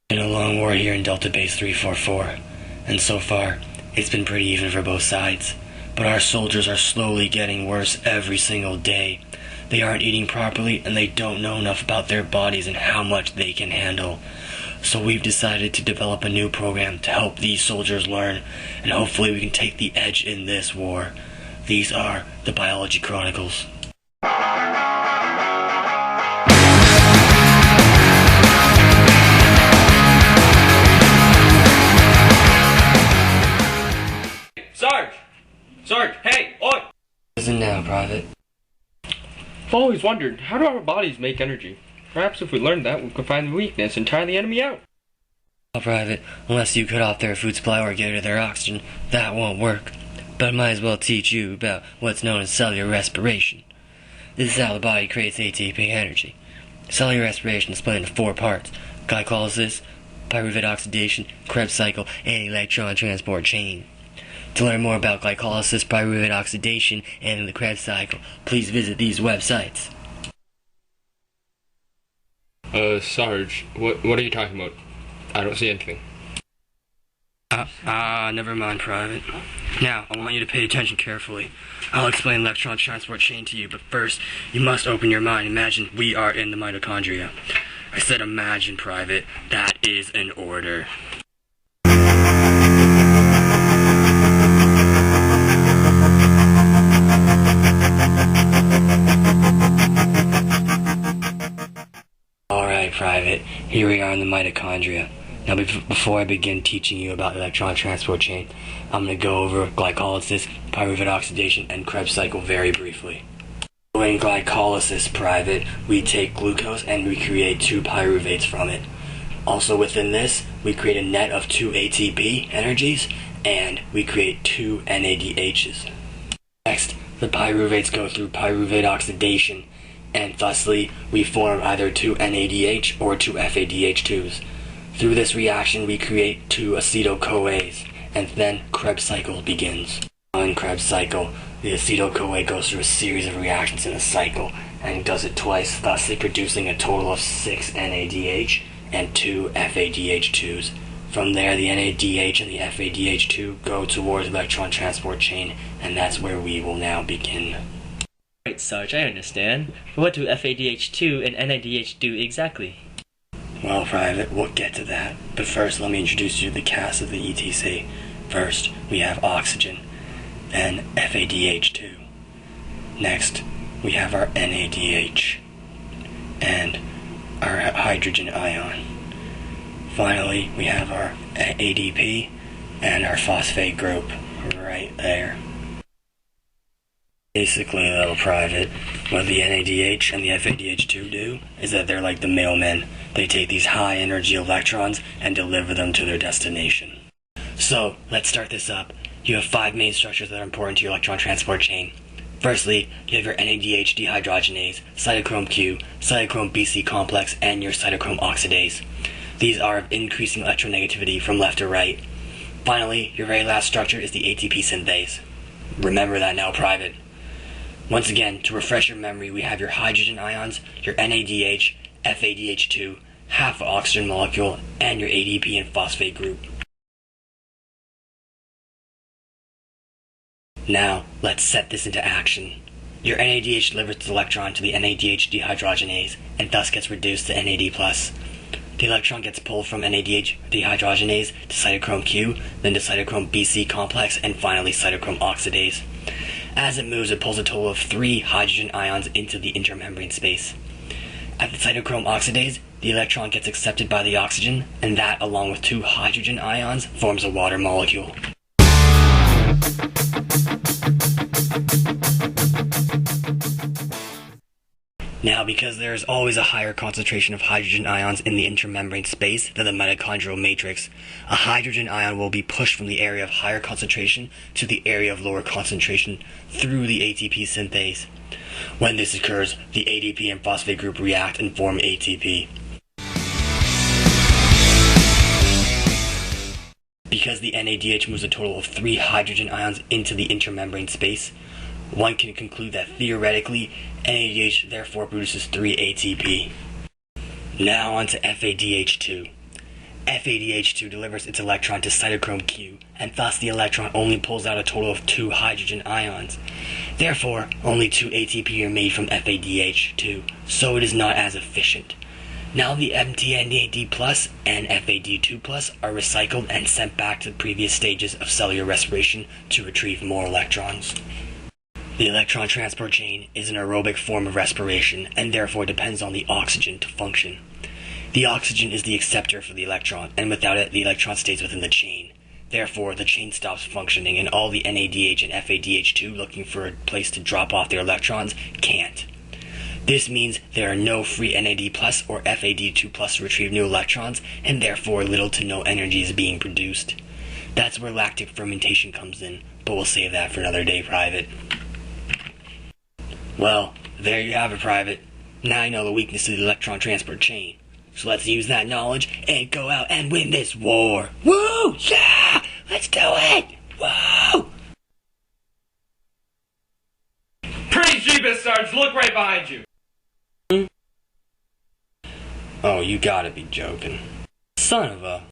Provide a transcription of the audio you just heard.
Been a long war here in Delta Base 344, and so far, it's been pretty even for both sides. But our soldiers are slowly getting worse every single day. They aren't eating properly, and they don't know enough about their bodies and how much they can handle. So we've decided to develop a new program to help these soldiers learn, and hopefully we can take the edge in this war. These are the Biology Chronicles. Sarge, hey, oi! Listen now, Private. I've always wondered, how do our bodies make energy? Perhaps if we learned that, we could find the weakness and tire the enemy out. Well, Private, unless you cut off their food supply or get rid of their oxygen, that won't work. But I might as well teach you about what's known as cellular respiration. This is how the body creates ATP energy. Cellular respiration is split into 4 parts: glycolysis, pyruvate oxidation, Krebs cycle, and electron transport chain. To learn more about glycolysis, pyruvate oxidation, and the Krebs cycle, please visit these websites. Sarge, what are you talking about? I don't see anything. Never mind, Private. Now, I want you to pay attention carefully. I'll explain electron transport chain to you, but first, you must open your mind. Imagine we are in the mitochondria. I said imagine, Private. That is an order. Alright, Private, here we are in the mitochondria. Now before I begin teaching you about the electron transport chain, I'm going to go over glycolysis, pyruvate oxidation, and Krebs cycle very briefly. So in glycolysis, Private, we take glucose and we create 2 pyruvates from it. Also within this, we create a net of 2 ATP energies, and we create 2 NADHs. Next, the pyruvates go through pyruvate oxidation, and thusly, we form either 2 NADH or 2 FADH2s. Through this reaction, we create 2 acetyl-CoAs, and then Krebs cycle begins. In Krebs cycle, the acetyl-CoA goes through a series of reactions in a cycle, and does it twice, thusly producing a total of 6 NADH and 2 FADH2s. From there, the NADH and the FADH2 go towards electron transport chain, and that's where we will now begin. Right, Sarge, I understand. But what do FADH2 and NADH do exactly? Well, Private, we'll get to that. But first, let me introduce you to the cast of the ETC. First, we have oxygen, then FADH2. Next, we have our NADH, and our hydrogen ion. Finally, we have our ADP and our phosphate group right there. Basically, though, Private, what the NADH and the FADH2 do is that they're like the mailmen. They take these high-energy electrons and deliver them to their destination. So, let's start this up. You have 5 main structures that are important to your electron transport chain. Firstly, you have your NADH dehydrogenase, cytochrome Q, cytochrome BC complex, and your cytochrome oxidase. These are of increasing electronegativity from left to right. Finally, your very last structure is the ATP synthase. Remember that now, Private. Once again, to refresh your memory, we have your hydrogen ions, your NADH, FADH2, half oxygen molecule, and your ADP and phosphate group. Now, let's set this into action. Your NADH delivers the electron to the NADH dehydrogenase, and thus gets reduced to NAD+. The electron gets pulled from NADH dehydrogenase to cytochrome Q, then to cytochrome BC complex, and finally cytochrome oxidase. As it moves, it pulls a total of 3 hydrogen ions into the intermembrane space. At the cytochrome oxidase, the electron gets accepted by the oxygen, and that, along with 2 hydrogen ions, forms a water molecule. Now, because there is always a higher concentration of hydrogen ions in the intermembrane space than the mitochondrial matrix, a hydrogen ion will be pushed from the area of higher concentration to the area of lower concentration through the ATP synthase. When this occurs, the ADP and phosphate group react and form ATP. Because the NADH moves a total of 3 hydrogen ions into the intermembrane space, one can conclude that theoretically, NADH therefore produces 3 ATP. Now on to FADH2. FADH2 delivers its electron to cytochrome Q, and thus the electron only pulls out a total of 2 hydrogen ions. Therefore, only 2 ATP are made from FADH2, so it is not as efficient. Now the MTNAD plus and FAD2 plus are recycled and sent back to the previous stages of cellular respiration to retrieve more electrons. The electron transport chain is an aerobic form of respiration and therefore depends on the oxygen to function. The oxygen is the acceptor for the electron, and without it, the electron stays within the chain. Therefore, the chain stops functioning, and all the NADH and FADH2 looking for a place to drop off their electrons can't. This means there are no free NAD plus or FAD2 plus to retrieve new electrons, and therefore little to no energy is being produced. That's where lactic fermentation comes in, but we'll save that for another day, Private. Well, there you have it, Private. Now you know the weakness of the electron transport chain. So let's use that knowledge and go out and win this war. Woo! Yeah! Let's do it! Woo! Praise Jeebus, Sarge! Look right behind you! Oh, you gotta be joking. Son of a...